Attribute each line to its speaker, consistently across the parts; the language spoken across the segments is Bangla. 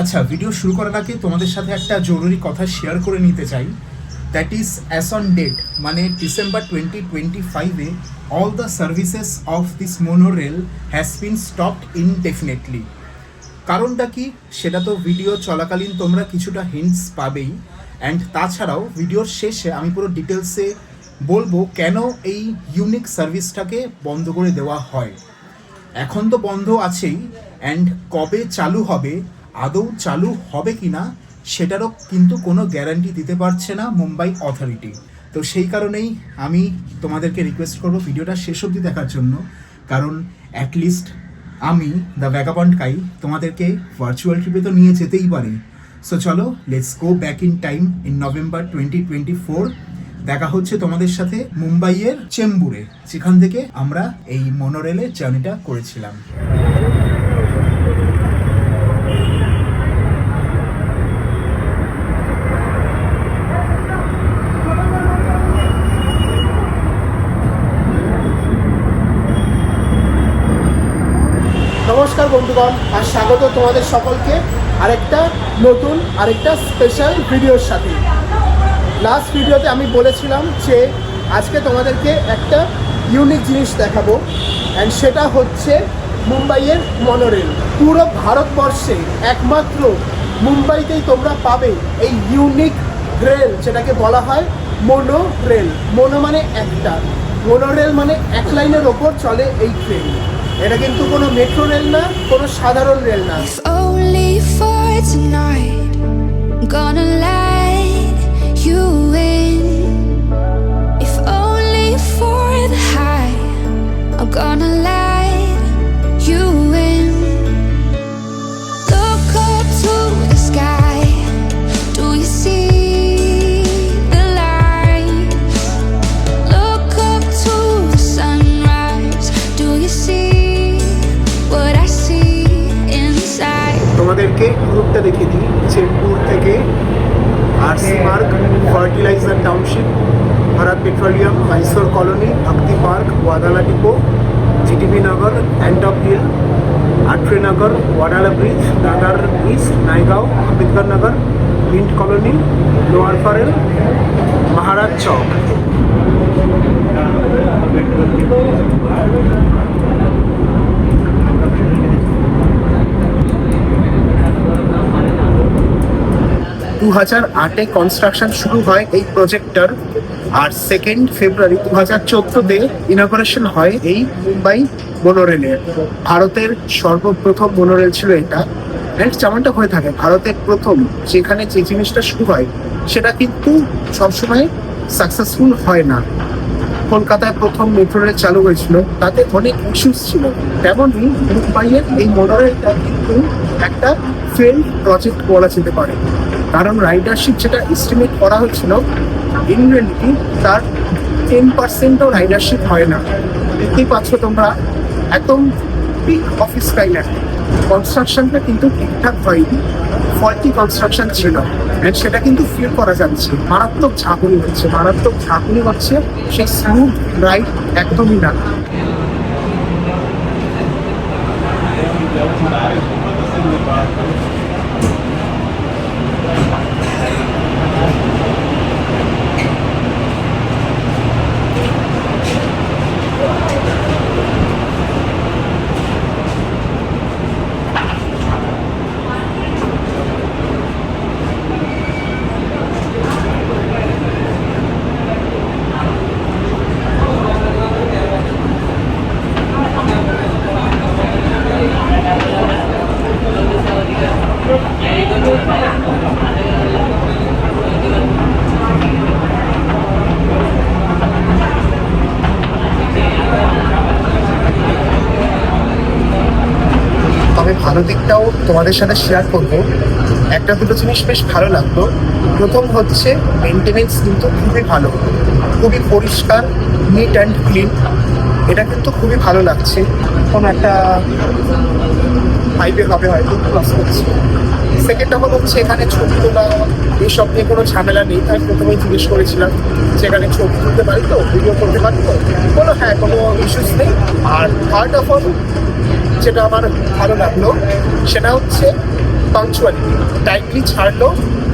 Speaker 1: আচ্ছা, ভিডিও শুরু করার আগে তোমাদের সাথে একটা জরুরি কথা শেয়ার করে নিতে চাই। That is as on date, মানে ডিসেম্বর 2025-এ all the services of this monorail has been stopped indefinitely. কারণটা কি সেটা তো ভিডিও চলাকালীন তোমরা কিছুটা হিন্টস পাবেই, অ্যান্ড তাছাড়াও ভিডিওর শেষে আমি পুরো ডিটেলসে বলবো কেন এই ইউনিক সার্ভিসটাকে বন্ধ করে দেওয়া হয়। এখন তো বন্ধ আছেই, অ্যান্ড কবে চালু হবে, আদৌ চালু হবে কি না সেটারও কিন্তু কোনো গ্যারান্টি দিতে পারছে না মুম্বাই অথরিটি। তো সেই কারণেই আমি তোমাদেরকে রিকোয়েস্ট করবো ভিডিওটা শেষ অবধি দেখার জন্য, কারণ অ্যাটলিস্ট আমি দ্য ভ্যাগাবন্ড কাই তোমাদেরকে ভার্চুয়াল ট্রিপে তো নিয়ে যেতেই পারি। সো চলো, let's go back in time in November 2024। দেখা হচ্ছে তোমাদের সাথে মুম্বাইয়ের চেম্বুরে, যেখান থেকে আমরা এই মনোরেলের জার্নিটা করেছিলাম।
Speaker 2: নমস্কার বন্ধুগণ, আর স্বাগত তোমাদের সকলকে আরেকটা স্পেশাল ভিডিওর সাথে। লাস্ট ভিডিওতে আমি বলেছিলাম যে আজকে তোমাদেরকে একটা ইউনিক জিনিস দেখাবো, অ্যান্ড সেটা হচ্ছে মুম্বাইয়ের মনোরেল। পুরো ভারতবর্ষে একমাত্র মুম্বাইতেই তোমরা পাবে এই ইউনিক রেল, যেটাকে বলা হয় মোনো রেল। মোনো মানে একটা, মনোরেল মানে এক লাইনের ওপর চলে এই ট্রেন। এটা কিন্তু কোনো মেট্রো রেল না, কোনো সাধারণ রেল না।
Speaker 3: If only for tonight, I'm gonna let you in. If only for the high, I'm gonna let you in. Look up to the sky, do you see the light? Look up to the sunrise, do you see what I see inside?
Speaker 2: তোমাদেরকে গ্রুপটা দেখিয়ে দিই। চেম্বুর থেকে RC Marg, fertilizer township, Bharat petroleum, Mysore colony, Bhakti park, Wadala depot, GTB Nagar, Antop hill, Atre Nagar, Wadala bridge, Dadar bridge, Naigaon, Ambedkar Nagar, mint colony, lower Parel, Maharaj Chowk. দু 2008-এ কনস্ট্রাকশন শুরু হয় এই প্রজেক্টটার, আর 2 ফেব্রুয়ারি 2014-তে ইনগরেশন হয় এই মুম্বাই মনোরেলের। ভারতের সর্বপ্রথম মনোরেল ছিল এটা, অ্যান্ড যেমনটা হয়ে থাকে ভারতের প্রথম যেখানে যে জিনিসটা শুরু হয় সেটা কিন্তু সবসময় সাকসেসফুল হয় না। কলকাতায় প্রথম মেট্রো রেল চালু হয়েছিল, তাতে অনেক ইস্যুস ছিল। তেমনই মুম্বাইয়ের এই মনোরেলটা কিন্তু একটা ফেল প্রজেক্ট বলা যেতে পারে, কারণ রাইডারশিপ যেটা এস্টিমেট করা হয়েছিল, ইন রিয়েলিটি তার 10%ও রাইডারশিপ হয় না। দেখতেই পাচ্ছ তোমরা, একদম পিক অফিস টাইমের কনস্ট্রাকশনটা কিন্তু ঠিকঠাক হয়নি, ফল্টি কনস্ট্রাকশন ছিল, অ্যান্ড সেটা কিন্তু ফিল করা যাচ্ছে। মারাত্মক ঝাঁকুনি হচ্ছে, সেই স্মুথ রাইড একদমই না। তবে ভালো দিকটাও তোমাদের সাথে শেয়ার করবো। একটা দুটো জিনিস বেশ ভালো লাগলো। প্রথম হচ্ছে মেনটেনেন্স কিন্তু খুবই ভালো, খুবই পরিষ্কার, নিট অ্যান্ড ক্লিন। এটা কিন্তু খুবই ভালো লাগছে। কোনো একটা হাইওয়ে হবে হয়তো ক্রস করছে। সেকেন্ডটা হচ্ছে এখানে ছবি তোলা এইসব নিয়ে কোনো ঝামেলা নেই। আমি প্রথমেই জিজ্ঞেস করেছিলাম যেখানে ছবি তুলতে পারি তো, ভিডিও করতে পারি তো, বলো হ্যাঁ, কোনো ইস্যুস নেই। আর থার্ড অফ অল যেটা আমার ভালো লাগলো সেটা হচ্ছে পাংচুয়ালিটি, টাইমলি ছাড়লো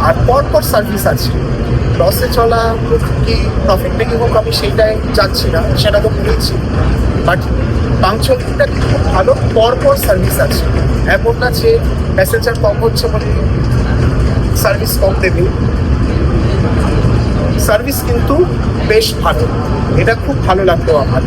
Speaker 2: আর পরপর সার্ভিস আছে। লসে চলা কি প্রফিট মেকিং হোক আমি সেইটাই যাচ্ছি না, সেটা তো বলেছি, বাট পাংচুয়ালিটিটা কিন্তু ভালো, পরপর সার্ভিস আছে। এমন না যে প্যাসেঞ্জার কম হচ্ছে বলে সার্ভিস কম দেবে, সার্ভিস কিন্তু বেশ ভালো, এটা খুব ভালো লাগতো আমার।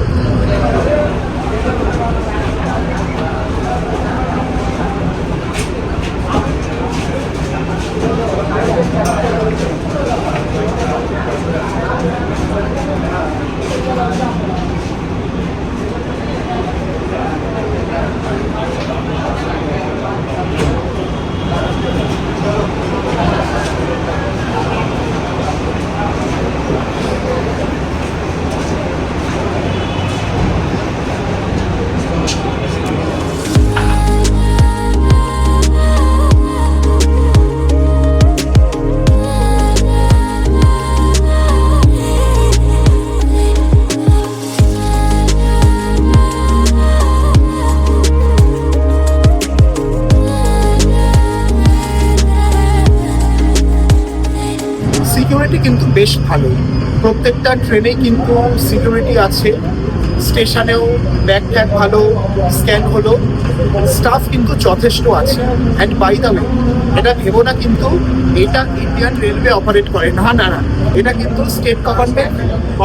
Speaker 2: সিকিউরিটি কিন্তু বেশ ভালো, প্রত্যেকটা ট্রেনেই কিন্তু সিকিউরিটি আছে, স্টেশনেও ব্যাগ ট্যাগ ভালো স্ক্যান হলো, স্টাফ কিন্তু যথেষ্ট আছে। অ্যান্ড বাই দ্য ওয়ে, এটা ভেবো না কিন্তু এটা ইন্ডিয়ান রেলওয়ে অপারেট করে, না না না, এটা কিন্তু স্টেট গভর্নমেন্ট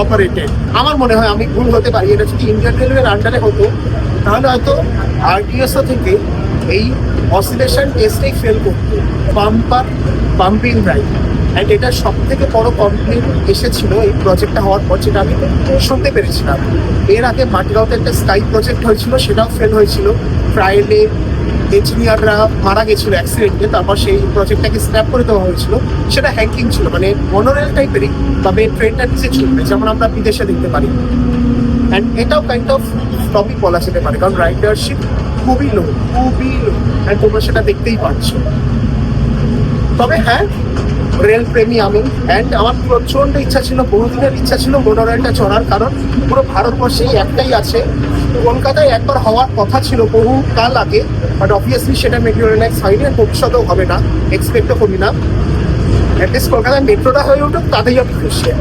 Speaker 2: অপারেটেড। আমার মনে হয়, আমি ভুল হতে পারি, এটা যদি ইন্ডিয়ান রেলওয়ের আন্ডারে হতো তাহলে হয়তো আরটিএসও থেকে এই অসিলেশন টেস্টেই ফেল করতো, পাম্পিং রাইট। অ্যান্ড এটা সব থেকে বড় কমপ্লেন এসেছিল এই প্রজেক্টটা হওয়ার পর, যেটা আমি শুনতে পেরেছিলাম। এর আগে মাটিগাঁওতে একটা স্কাই প্রজেক্ট হয়েছিল, সেটাও ফেল হয়েছিল, ট্রায়ালে ইঞ্জিনিয়াররা মারা গেছিলো অ্যাক্সিডেন্টে, তারপর সেই প্রজেক্টটাকে স্ক্র্যাপ করে দেওয়া হয়েছিল। সেটা হ্যাঙ্কিং ছিল, মানে মনোরেল টাইপেরই, তবে ট্রেনটা নিচে চলবে, যেমন আমরা বিদেশে দেখতে পারি। অ্যান্ড এটাও কাইন্ড অফ টপিক বলা যেতে পারে, কারণ রাইডারশিপ খুবই লো, অ্যান্ড তোমরা সেটা দেখতেই পাচ্ছ। তবে হ্যাঁ, রেল প্রেমী আমি, অ্যান্ড আমার প্রচণ্ড ইচ্ছা ছিল, বহুদিনের ইচ্ছা ছিল মোনোরেলটা চড়ার, কারণ পুরো ভারতবর্ষেই একটাই আছে। কলকাতায় একবার হওয়ার কথা ছিল বহু কাল আগে, বাট অবভিয়াসলি সেটা মেটেরিয়ালাইজ হয়নি, আর ভবিষ্যতেও হবে না, এক্সপেক্টও করি না। অ্যাটলিস্ট কলকাতায় মেট্রোটা হয়ে উঠুক, তাতেই আমি খুশি।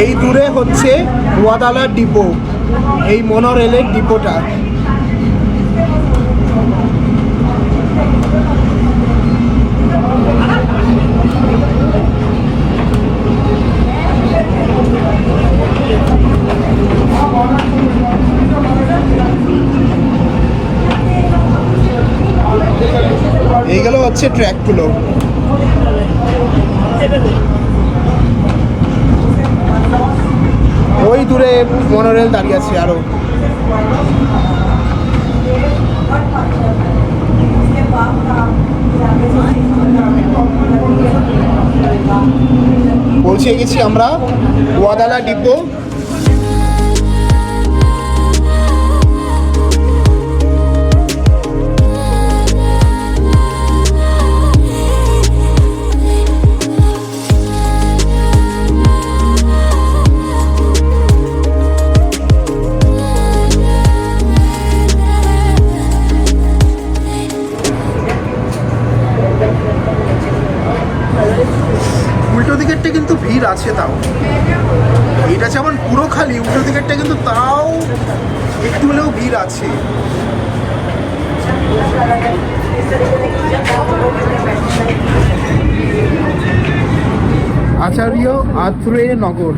Speaker 2: এই দূরে হচ্ছে ওয়াদালা ডিপো, এই মনোরেলের ডিপোটা। এইগুলো হচ্ছে ট্র্যাকগুলো। ওই দূরে মনোরেল দাঁড়িয়ে আছে আরো। পৌঁছে গেছি আমরা ওয়াদালা ডিপো। উল্টো দিকেরটা কিন্তু ভিড় আছে, তাও এটা যেমন পুরো খালি, উল্টো দিকেরটা কিন্তু তাও একটু হলেও ভিড় আছে। আচার্য আত্রেয় নগর।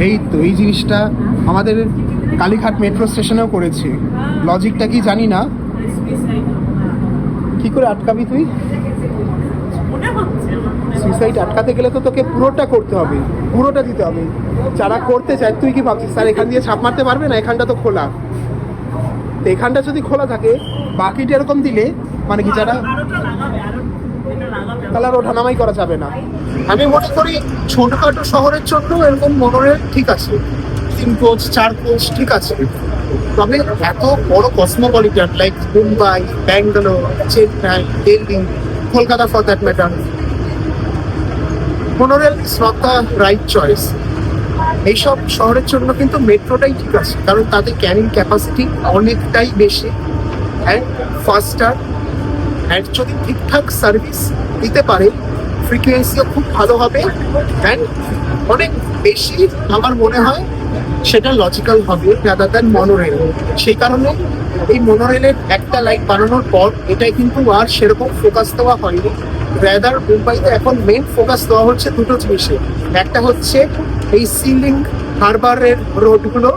Speaker 2: এই তো এই জিনিসটা আমাদের কালীঘাট মেট্রো স্টেশনেও করেছে, লজিকটা কি জানি না। কি করে আটকাবি তুই? সুইসাইড আটকাতে গেলে তো তোকে পুরোটা করতে হবে, পুরোটা দিতে হবে। যারা করতে চায়, তুই কি ভাবছিস স্যার এখান দিয়ে ছাপ মারতে পারবে না? এখানটা তো খোলা, তো এখানটা যদি খোলা থাকে, বাকিটা এরকম দিলে মানে কি যারা কালার ওঠানামাই করা যাবে না। আমি মনে করি ছোটখাটো শহরের জন্য এরকম মনোরেল ঠিক আছে, 3 কোচ 4 কোচ ঠিক আছে, তবে এত বড় Cosmopolitan like Mumbai, Bangalore, Chennai, Delhi, Kolkata for that matter, monorail is not the right choice. এইসব শহরের জন্য কিন্তু মেট্রোটাই ঠিক আছে, কারণ তাদের ক্যারিং ক্যাপাসিটি অনেকটাই বেশি অ্যান্ড ফাস্টার, অ্যান্ড যদি ঠিকঠাক সার্ভিস দিতে পারে ফ্রিকোয়েন্সিও খুব ভালো হবে অ্যান্ড অনেক বেশি আমার মনে হয় সেটা লজিক্যাল হবে রাদার দ্যান মনোরেল। সেই কারণে এই মনোরেলের একটা লাইন বানানোর পর এটাই কিন্তু আর সেরকম ফোকাস দেওয়া হয়নি। রাদার মুম্বাইতে এখন মেন ফোকাস দেওয়া হচ্ছে দুটো জিনিসে, একটা হচ্ছে এই সি লিঙ্ক হারবারের রোডগুলো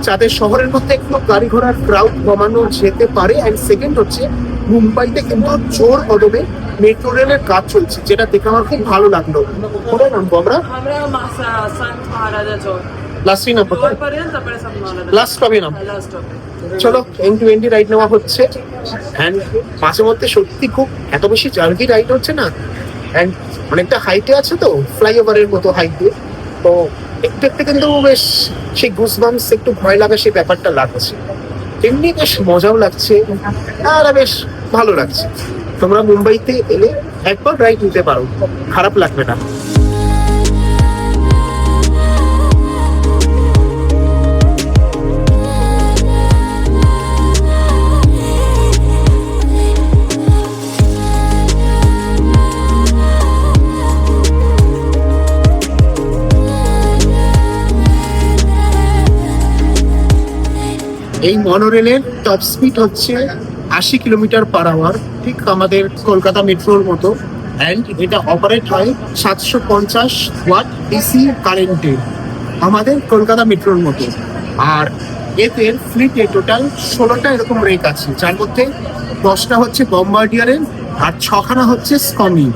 Speaker 2: যাতে শহরের মধ্যে একটু গাড়ি ঘোড়ার ক্রাউড কমানো যেতে পারে, অ্যান্ড সেকেন্ড হচ্ছে মুম্বাইতে কিন্তু জোর কদমে মেট্রো রেলের কাজ চলছে, যেটা দেখে আমার খুব ভালো লাগলো। কোথায় নামবো আমরা?
Speaker 4: संत महाराजा चौक
Speaker 2: লাস্টই নামবো,
Speaker 4: पर्यंत তারপরে संत महाराजा
Speaker 2: লাস্ট পাবে নাম।
Speaker 4: लास्ट
Speaker 2: চলো এন্ড টু এন্ড রাইড নেওয়া হচ্ছে, অ্যান্ড মাঝে মধ্যে সত্যি খুব এত বেশি জার্কি রাইড হচ্ছে না, অ্যান্ড অনেকটা হাইটে আছে তো, ফ্লাইওভারের মতো হাইটে, তো একটু একটু কিন্তু বেশ সেই গুজবাম্পস, একটু ভয় লাগা সেই ব্যাপারটা লাগছে, এমনি বেশ মজাও লাগছে আর বেশ ভালো লাগছে। তোমরা মুম্বাইতে এলে একবার রাইড নিতে পারো, খারাপ লাগবে না। এই মনোরেলের টপ স্পিড হচ্ছে 80 কিলোমিটার পার আওয়ার, ঠিক আমাদের কলকাতা মেট্রোর মতো, অ্যান্ড এটা অপারেট হয় 750 ওয়াট ডিসি কারেন্টে, আমাদের কলকাতা মেট্রোর মতো। আর এতে ফ্লিটে টোটাল 16টা এরকম রেক আছে, যার মধ্যে 10টা হচ্ছে বম্বার্ডিয়ারের আর 6খানা হচ্ছে স্কমি।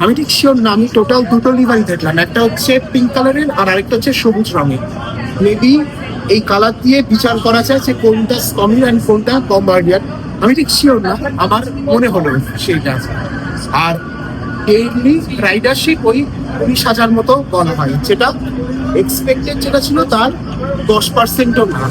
Speaker 2: আমি ঠিক শিওর না, আমি টোটাল দুটো লিভারি দেখলাম, একটা হচ্ছে পিঙ্ক কালারের আর আরেকটা হচ্ছে সবুজ রঙের। মেবি এই কালার দিয়ে বিচার করা যায় যে কোনটা স্কমি অ্যান্ড কোনটা বম্বার্ডিয়ার, আমি ঠিক শিওর না, আমার মনে হলো সেইটা। আর ডেইলি রাইডারশিপ ওই 20,000 মতো বলা হয়, যেটা এক্সপেক্টেড যেটা ছিল তার 10%ও না।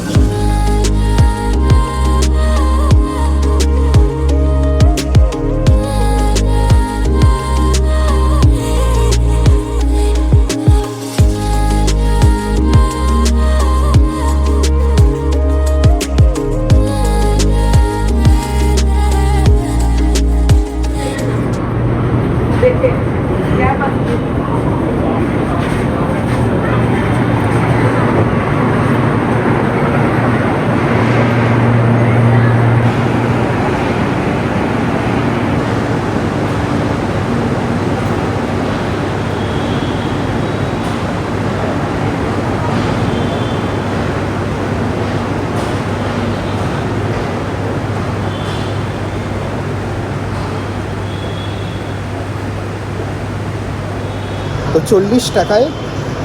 Speaker 2: তো 40 টাকায়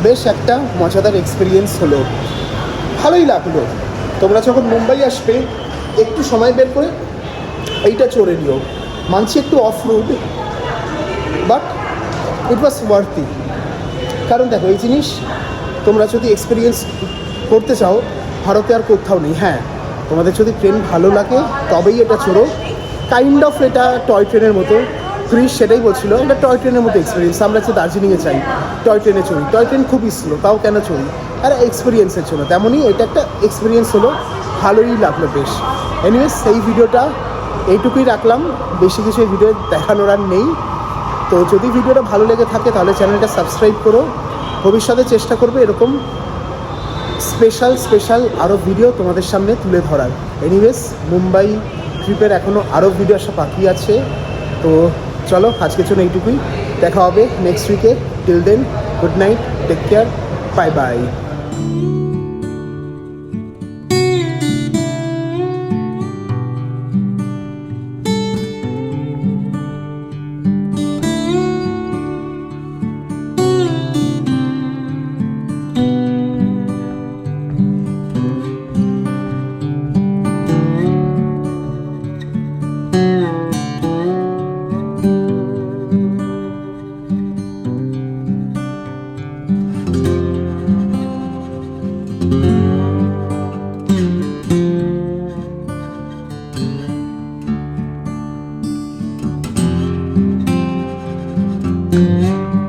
Speaker 2: বেশ একটা মজাদার এক্সপিরিয়েন্স হলো, ভালোই লাগলো। তোমরা যখন মুম্বাই আসবে একটু সময় বের করে এইটা চড়ে নিও। মানছি একটু of road, but it was worthy. কারণ দেখো, এই জিনিস তোমরা যদি এক্সপিরিয়েন্স করতে চাও ভারতে আর কোথাও নেই। হ্যাঁ, তোমাদের যদি ট্রেন ভালো লাগে তবেই এটা চড়ো, কাইন্ড অফ এটা টয় ট্রেনের মতো। ক্রিস সেটাই বলছিল, এটা টয় ট্রেনের মতো এক্সপিরিয়েন্স। আমরা হচ্ছে দার্জিলিংয়ে চাই টয় ট্রেনে চড়ি, টয় ট্রেন খুবই স্লো, তাও কেন চড়ি, আর এক্সপিরিয়েন্সের জন্য। তেমনই এটা একটা এক্সপিরিয়েন্স হলো, ভালোই লাগলো বেশ। এনিওয়েজ, এই ভিডিওটা এইটুকুই রাখলাম, বেশি কিছু এই ভিডিও দেখানোর আর নেই। তো যদি ভিডিওটা ভালো লেগে থাকে তাহলে চ্যানেলটা সাবস্ক্রাইব করো। ভবিষ্যতে চেষ্টা করবে এরকম স্পেশাল আরও ভিডিও তোমাদের সামনে তুলে ধরার। এনিওয়েজ, মুম্বাই ট্রিপের এখনও আরও ভিডিও আসা বাকি আছে। তো চলো, আজকের জন্য এইটুকুই, দেখা হবে নেক্সট উইকে। Till then, good night, take care, bye bye. ধন্যবাদ।